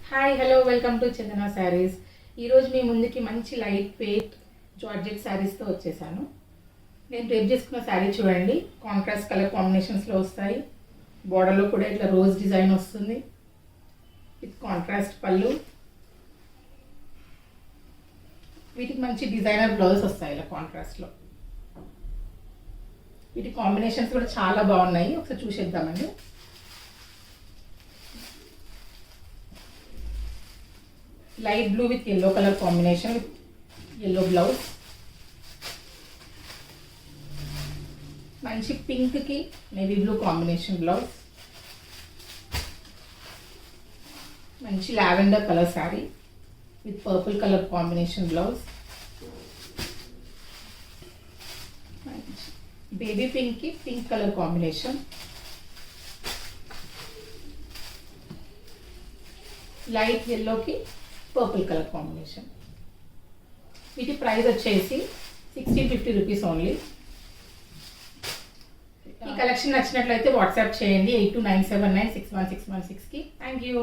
Hi hello welcome to చందన శారీస్. ఈరోజు మీ ముందుకి మంచి లైట్ వెయిట్ జార్జెట్ శారీస్తో వచ్చేసాను. నేను రేపు చేసుకున్న శారీ చూడండి, కాంట్రాస్ట్ కలర్ కాంబినేషన్స్లో వస్తాయి. బోర్డర్లో కూడా ఇట్లా రోజ్ డిజైన్ వస్తుంది విత్ కాంట్రాస్ట్ పళ్ళు. వీటికి మంచి డిజైనర్ బ్లౌజ్ వస్తాయి ఇలా కాంట్రాస్ట్లో. వీటి కాంబినేషన్స్ కూడా చాలా బాగున్నాయి, ఒకసారి చూసేద్దామండి. Light blue with yellow colour combination with yellow blouse. మంచి పింక్కి నేవీ బ్లూ కాంబినేషన్ బ్లౌజ్. మంచి lavender colour sari with purple colour combination blouse. Baby పింక్కి పింక్ కలర్ కాంబినేషన్. లైట్ ఎల్లోకి పర్పుల్ కలర్ కాంబినేషన్. వీటి ప్రైస్ వచ్చేసి 1650 రూపీస్ ఓన్లీ. ఈ collection నచ్చినట్లయితే WhatsApp చేయండి 8297961616కి. Thank you.